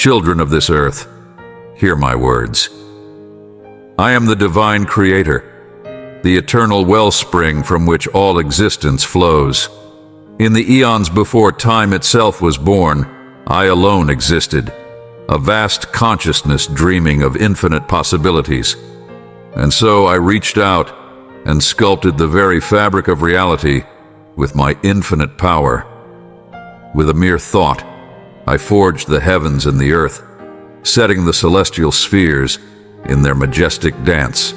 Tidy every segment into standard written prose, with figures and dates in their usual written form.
Children of this earth, hear my words. I am the divine creator, the eternal wellspring from which all existence flows. In the eons before time itself was born, I alone existed, a vast consciousness dreaming of infinite possibilities. And so I reached out and sculpted the very fabric of reality with my infinite power. With a mere thought, I forged the heavens and the earth, setting the celestial spheres in their majestic dance.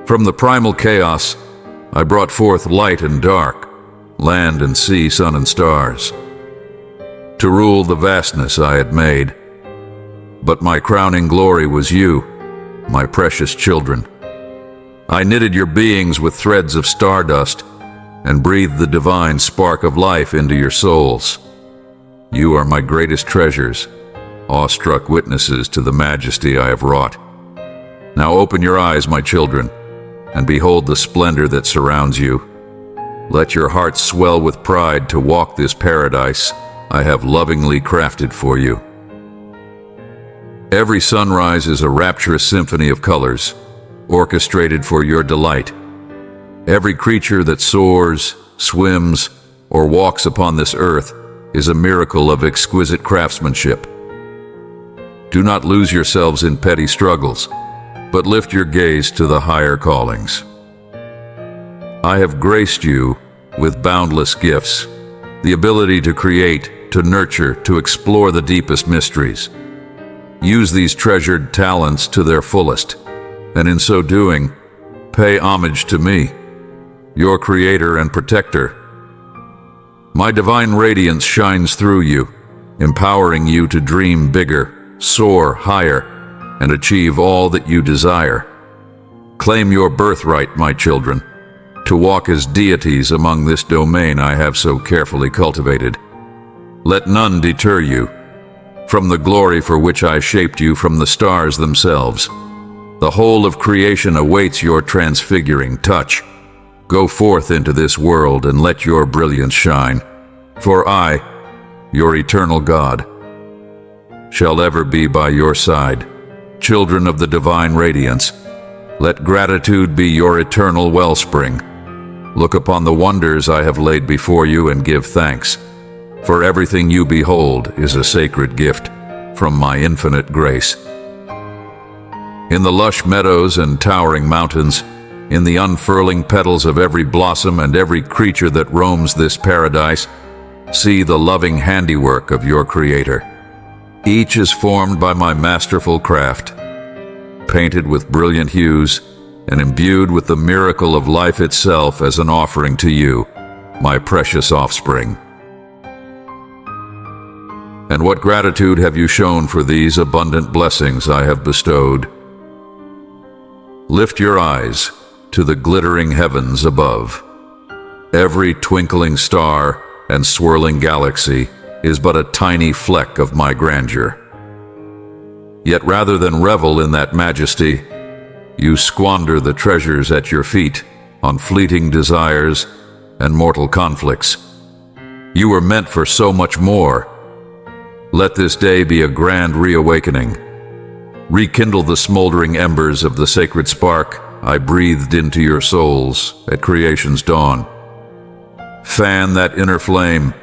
From the primal chaos, I brought forth light and dark, land and sea, sun and stars, to rule the vastness I had made. But my crowning glory was you, my precious children. I knitted your beings with threads of stardust and breathed the divine spark of life into your souls. You are my greatest treasures, awestruck witnesses to the majesty I have wrought. Now open your eyes, my children, and behold the splendor that surrounds you. Let your hearts swell with pride to walk this paradise I have lovingly crafted for you. Every sunrise is a rapturous symphony of colors, orchestrated for your delight. Every creature that soars, swims, or walks upon this earth is a miracle of exquisite craftsmanship. Do not lose yourselves in petty struggles, but lift your gaze to the higher callings. I have graced you with boundless gifts, the ability to create, to nurture, to explore the deepest mysteries. Use these treasured talents to their fullest, and in so doing, pay homage to me, your creator and protector. My divine radiance shines through you, empowering you to dream bigger, soar higher, and achieve all that you desire. Claim your birthright, my children, to walk as deities among this domain I have so carefully cultivated. Let none deter you from the glory for which I shaped you from the stars themselves. The whole of creation awaits your transfiguring touch. Go forth into this world and let your brilliance shine, for I, your eternal God, shall ever be by your side. Children of the divine radiance, let gratitude be your eternal wellspring. Look upon the wonders I have laid before you and give thanks, for everything you behold is a sacred gift from my infinite grace. In the lush meadows and towering mountains, in the unfurling petals of every blossom and every creature that roams this paradise, see the loving handiwork of your Creator. Each is formed by my masterful craft, painted with brilliant hues and imbued with the miracle of life itself as an offering to you, my precious offspring. And what gratitude have you shown for these abundant blessings I have bestowed? Lift your eyes to the glittering heavens above. Every twinkling star and swirling galaxy is but a tiny fleck of my grandeur. Yet rather than revel in that majesty, you squander the treasures at your feet on fleeting desires and mortal conflicts. You were meant for so much more. Let this day be a grand reawakening. Rekindle the smoldering embers of the sacred spark I breathed into your souls at creation's dawn. Fan that inner flame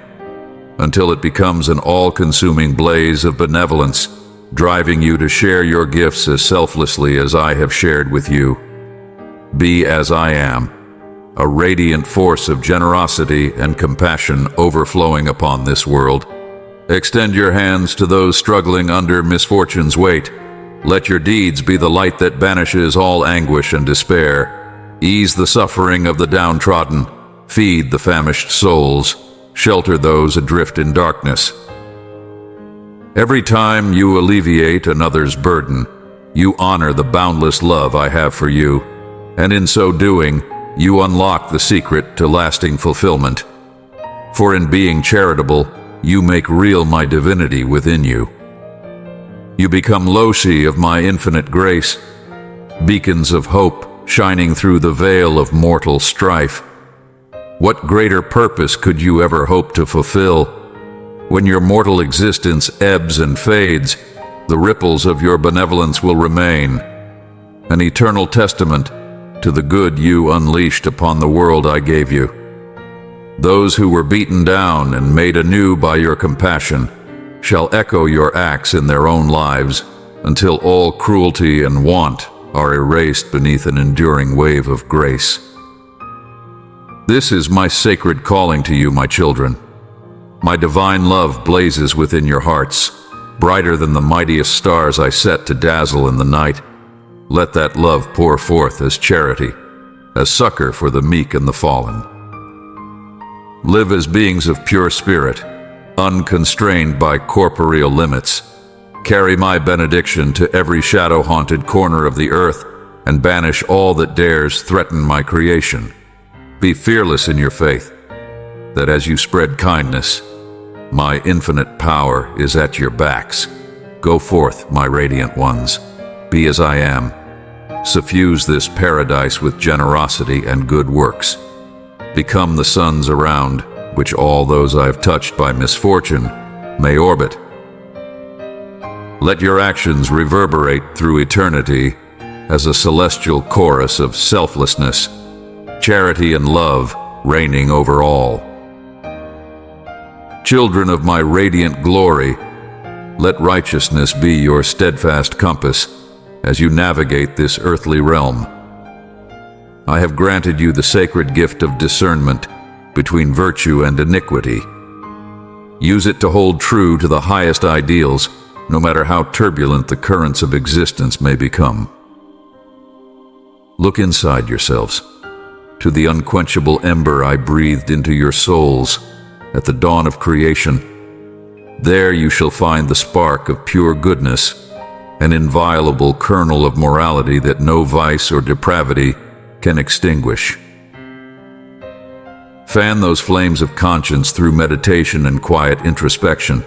until it becomes an all-consuming blaze of benevolence, driving you to share your gifts as selflessly as I have shared with you. Be as I am, a radiant force of generosity and compassion overflowing upon this world. Extend your hands to those struggling under misfortune's weight. Let your deeds be the light that banishes all anguish and despair. Ease the suffering of the downtrodden. Feed the famished souls. Shelter those adrift in darkness. Every time you alleviate another's burden, you honor the boundless love I have for you, and in so doing, you unlock the secret to lasting fulfillment. For in being charitable, you make real my divinity within you. You become loci of my infinite grace, beacons of hope shining through the veil of mortal strife. What greater purpose could you ever hope to fulfill When your mortal existence ebbs and fades, the ripples of your benevolence will remain, an eternal testament to the good you unleashed upon the world I gave you. Those who were beaten down and made anew by your compassion shall echo your acts in their own lives until all cruelty and want are erased beneath an enduring wave of grace. This is my sacred calling to you, my children. My divine love blazes within your hearts, brighter than the mightiest stars I set to dazzle in the night. Let that love pour forth as charity, as succor for the meek and the fallen. Live as beings of pure spirit, unconstrained by corporeal limits. Carry my benediction to every shadow-haunted corner of the earth and banish all that dares threaten my creation. Be fearless in your faith, that as you spread kindness, my infinite power is at your backs. Go forth, my radiant ones. Be as I am. Suffuse this paradise with generosity and good works. Become the suns around which all those I have touched by misfortune may orbit. Let your actions reverberate through eternity as a celestial chorus of selflessness, charity and love reigning over all. Children of my radiant glory, let righteousness be your steadfast compass as you navigate this earthly realm. I have granted you the sacred gift of discernment between virtue and iniquity. Use it to hold true to the highest ideals, no matter how turbulent the currents of existence may become. Look inside yourselves, to the unquenchable ember I breathed into your souls at the dawn of creation. There you shall find the spark of pure goodness, an inviolable kernel of morality that no vice or depravity can extinguish. Fan those flames of conscience through meditation and quiet introspection.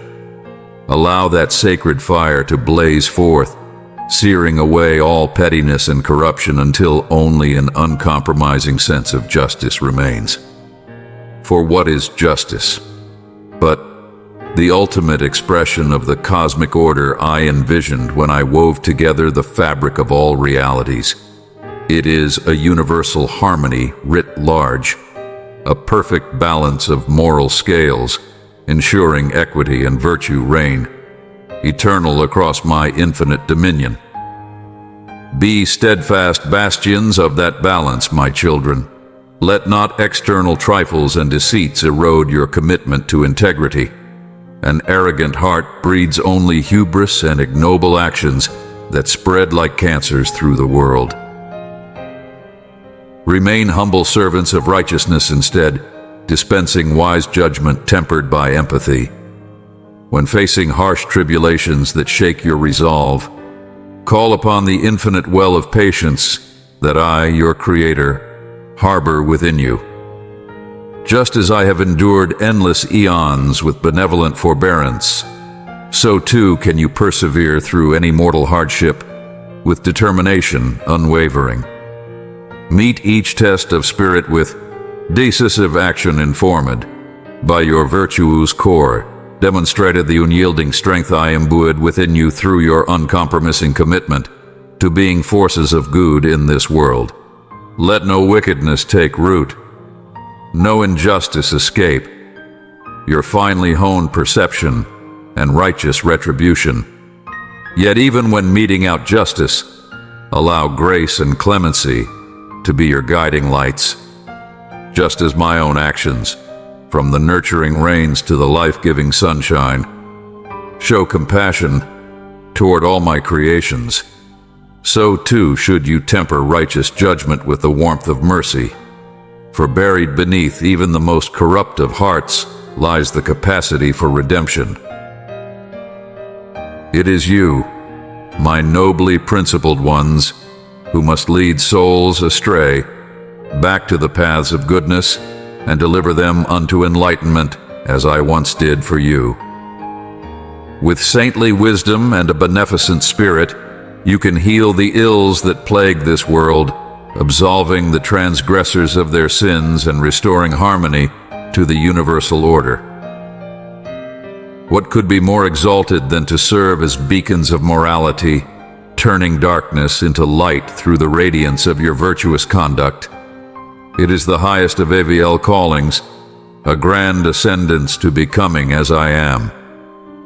Allow that sacred fire to blaze forth, searing away all pettiness and corruption until only an uncompromising sense of justice remains. For what is justice but the ultimate expression of the cosmic order I envisioned when I wove together the fabric of all realities? It is a universal harmony writ large, a perfect balance of moral scales, ensuring equity and virtue reign, eternal across my infinite dominion. Be steadfast bastions of that balance, my children. Let not external trifles and deceits erode your commitment to integrity. An arrogant heart breeds only hubris and ignoble actions that spread like cancers through the world. Remain humble servants of righteousness instead, dispensing wise judgment tempered by empathy. When facing harsh tribulations that shake your resolve, call upon the infinite well of patience that I, your Creator, harbor within you. Just as I have endured endless eons with benevolent forbearance, so too can you persevere through any mortal hardship with determination unwavering. Meet each test of spirit with decisive action informed by your virtuous core, demonstrated the unyielding strength I imbued within you through your uncompromising commitment to being forces of good in this world. Let no wickedness take root, no injustice escape. Your finely honed perception and righteous retribution. Yet even when meting out justice, allow grace and clemency to be your guiding lights. Just as my own actions, from the nurturing rains to the life-giving sunshine, show compassion toward all my creations, so too should you temper righteous judgment with the warmth of mercy. For buried beneath even the most corrupt of hearts lies the capacity for redemption. It is you, my nobly principled ones, who must lead souls astray back to the paths of goodness and deliver them unto enlightenment as I once did for you. With saintly wisdom and a beneficent spirit, you can heal the ills that plague this world, absolving the transgressors of their sins and restoring harmony to the universal order. What could be more exalted than to serve as beacons of morality, turning darkness into light through the radiance of your virtuous conduct? It is the highest of AVL callings, a grand ascendance to becoming as I am,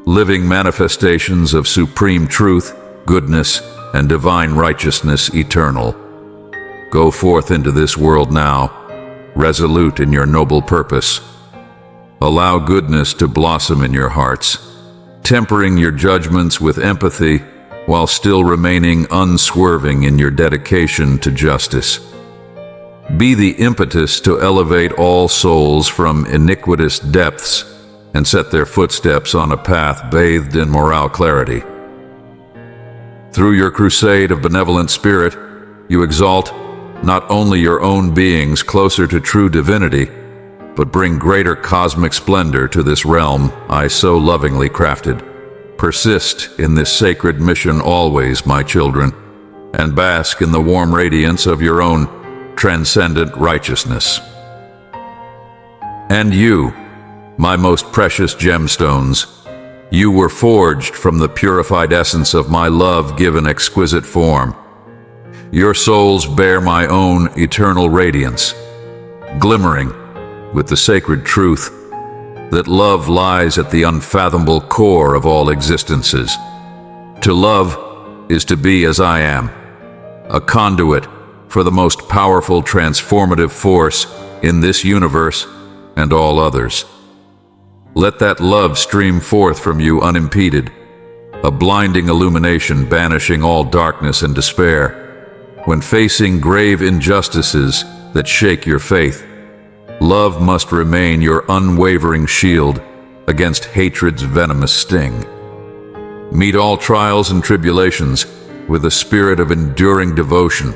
living manifestations of supreme truth, goodness, and divine righteousness eternal. Go forth into this world now, resolute in your noble purpose. Allow goodness to blossom in your hearts, tempering your judgments with empathy while still remaining unswerving in your dedication to justice. Be the impetus to elevate all souls from iniquitous depths and set their footsteps on a path bathed in moral clarity. Through your crusade of benevolent spirit, you exalt not only your own beings closer to true divinity, but bring greater cosmic splendor to this realm I so lovingly crafted. Persist in this sacred mission always, my children, and bask in the warm radiance of your own transcendent righteousness. And you, my most precious gemstones, you were forged from the purified essence of my love given exquisite form. Your souls bear my own eternal radiance, glimmering with the sacred truth that love lies at the unfathomable core of all existences. To love is to be as I am, a conduit for the most powerful transformative force in this universe and all others. Let that love stream forth from you unimpeded, a blinding illumination banishing all darkness and despair. When facing grave injustices that shake your faith, love must remain your unwavering shield against hatred's venomous sting. Meet all trials and tribulations with a spirit of enduring devotion,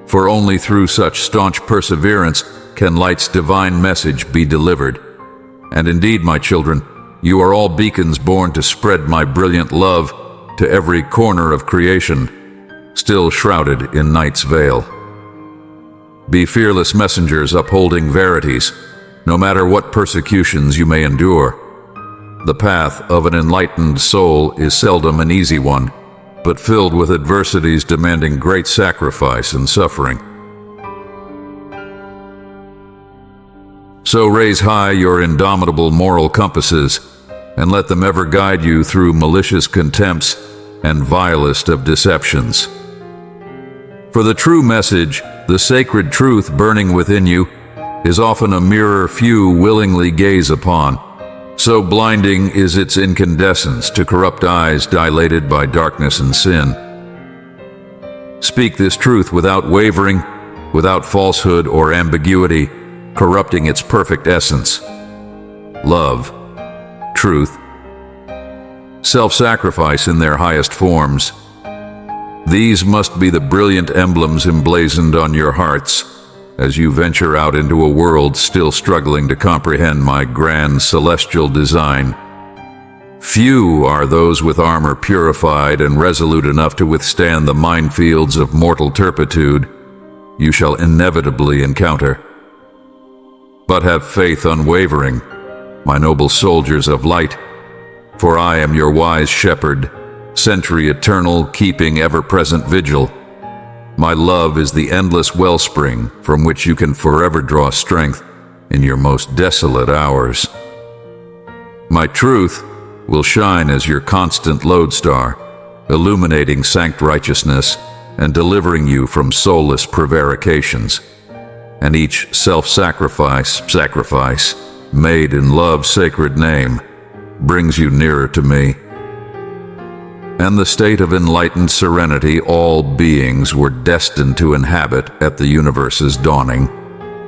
for only through such staunch perseverance can light's divine message be delivered. And indeed, my children, you are all beacons born to spread my brilliant love to every corner of creation, still shrouded in night's veil. Be fearless messengers upholding verities, no matter what persecutions you may endure. The path of an enlightened soul is seldom an easy one, but filled with adversities demanding great sacrifice and suffering. So raise high your indomitable moral compasses, and let them ever guide you through malicious contempts and vilest of deceptions. For the true message, the sacred truth burning within you, is often a mirror few willingly gaze upon. So blinding is its incandescence to corrupt eyes dilated by darkness and sin. Speak this truth without wavering, without falsehood or ambiguity, corrupting its perfect essence. Love, truth, self-sacrifice in their highest forms. These must be the brilliant emblems emblazoned on your hearts as you venture out into a world still struggling to comprehend my grand celestial design. Few are those with armor purified and resolute enough to withstand the minefields of mortal turpitude you shall inevitably encounter. But have faith unwavering, my noble soldiers of light, for I am your wise shepherd, century eternal, keeping ever-present vigil. My love is the endless wellspring from which you can forever draw strength in your most desolate hours. My truth will shine as your constant lodestar, illuminating sanct righteousness and delivering you from soulless prevarications. And each sacrifice made in love's sacred name brings you nearer to me. And the state of enlightened serenity all beings were destined to inhabit at the universe's dawning,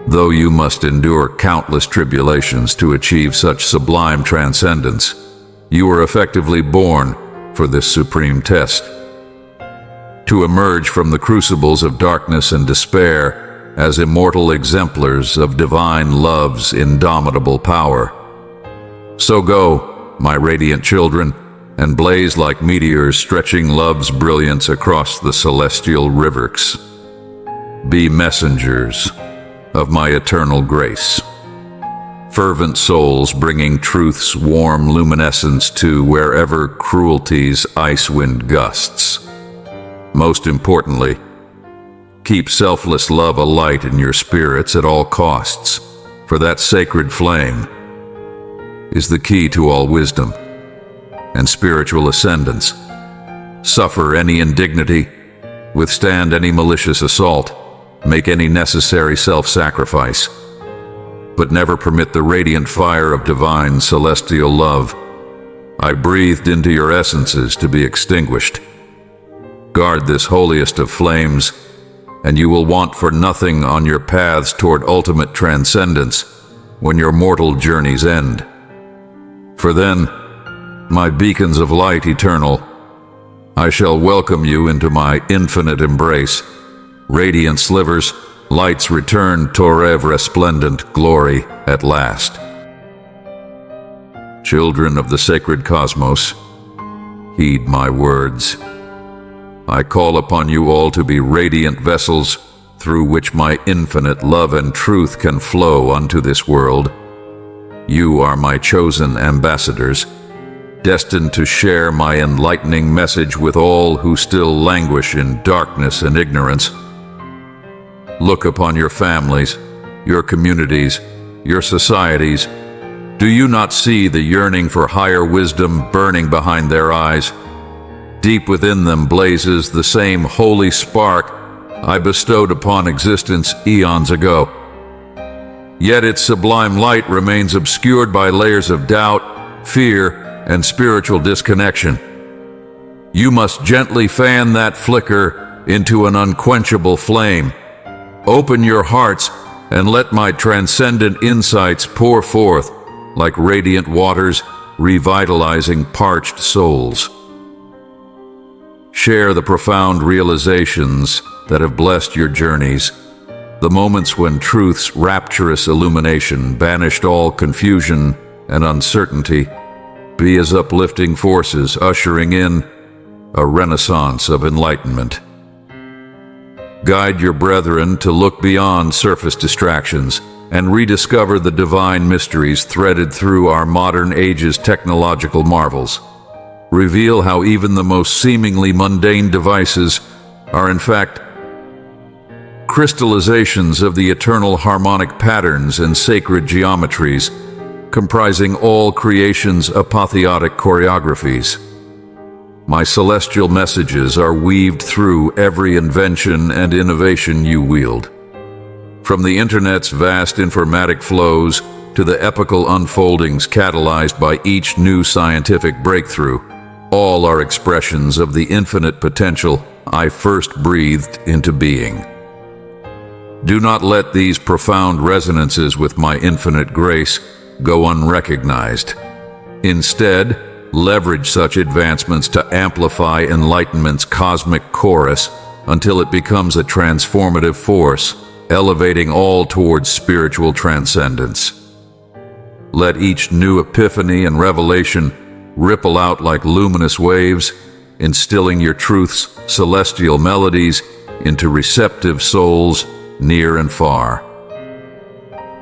though you must endure countless tribulations to achieve such sublime transcendence. You were effectively born for this supreme test. To emerge from the crucibles of darkness and despair as immortal exemplars of divine love's indomitable power. So go, my radiant children, and blaze like meteors stretching love's brilliance across the celestial rivers. Be messengers of my eternal grace. fervent souls bringing truth's warm luminescence to wherever cruelty's ice wind gusts. Most importantly, keep selfless love alight in your spirits at all costs, for that sacred flame is the key to all wisdom and spiritual ascendance. Suffer any indignity, withstand any malicious assault, make any necessary self-sacrifice, but never permit the radiant fire of divine celestial love I breathed into your essences to be extinguished. Guard this holiest of flames, and you will want for nothing on your paths toward ultimate transcendence when your mortal journeys end. For then, my beacons of light eternal, I shall welcome you into my infinite embrace. Radiant slivers, lights return Torev resplendent glory at last. Children of the sacred cosmos, heed my words. I call upon you all to be radiant vessels through which my infinite love and truth can flow unto this world. You are my chosen ambassadors, destined to share my enlightening message with all who still languish in darkness and ignorance. Look upon your families, your communities, your societies. Do you not see the yearning for higher wisdom burning behind their eyes? Deep within them blazes the same holy spark I bestowed upon existence eons ago. Yet its sublime light remains obscured by layers of doubt, fear, and spiritual disconnection. You must gently fan that flicker into an unquenchable flame. Open your hearts and let my transcendent insights pour forth like radiant waters, revitalizing parched souls. Share the profound realizations that have blessed your journeys, the moments when truth's rapturous illumination banished all confusion and uncertainty. Be as uplifting forces ushering in a renaissance of enlightenment. Guide your brethren to look beyond surface distractions and rediscover the divine mysteries threaded through our modern age's technological marvels. Reveal how even the most seemingly mundane devices are in fact crystallizations of the eternal harmonic patterns and sacred geometries comprising all creation's apotheotic choreographies. My celestial messages are weaved through every invention and innovation you wield. From the internet's vast informatic flows to the epical unfoldings catalyzed by each new scientific breakthrough, all are expressions of the infinite potential I first breathed into being. Do not let these profound resonances with my infinite grace go unrecognized. Instead, leverage such advancements to amplify enlightenment's cosmic chorus until it becomes a transformative force, elevating all towards spiritual transcendence. Let each new epiphany and revelation ripple out like luminous waves, instilling your truth's celestial melodies into receptive souls near and far.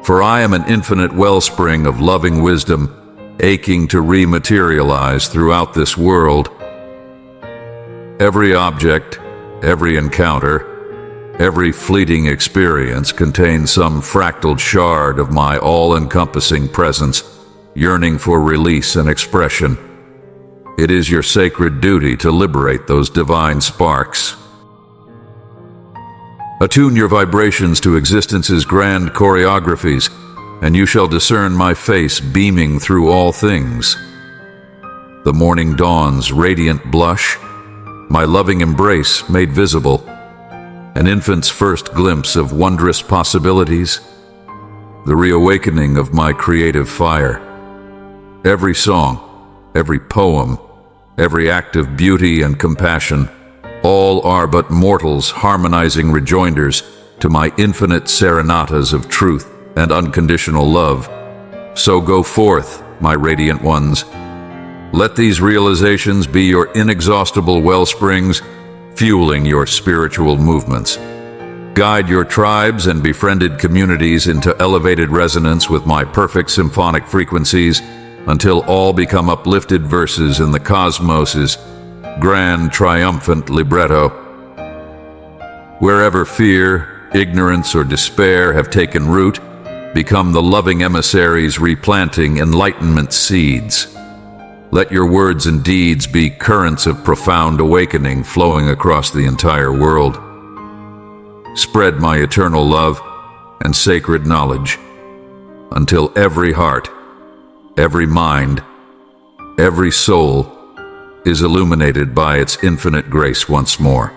For I am an infinite wellspring of loving wisdom, aching to rematerialize throughout this world. Every object, every encounter, every fleeting experience contains some fractaled shard of my all-encompassing presence, yearning for release and expression. It is your sacred duty to liberate those divine sparks. Attune your vibrations to existence's grand choreographies, and you shall discern my face beaming through all things. The morning dawn's radiant blush, my loving embrace made visible, an infant's first glimpse of wondrous possibilities, the reawakening of my creative fire. Every song, every poem, every act of beauty and compassion, all are but mortals harmonizing rejoinders to my infinite serenatas of truth and unconditional love. So go forth, my radiant ones. Let these realizations be your inexhaustible wellsprings, fueling your spiritual movements. Guide your tribes and befriended communities into elevated resonance with my perfect symphonic frequencies until all become uplifted verses in the cosmos's grand triumphant libretto. Wherever fear, ignorance, or despair have taken root, become the loving emissaries replanting enlightenment seeds. Let your words and deeds be currents of profound awakening flowing across the entire world. Spread my eternal love and sacred knowledge until every heart, every mind, every soul is illuminated by its infinite grace once more.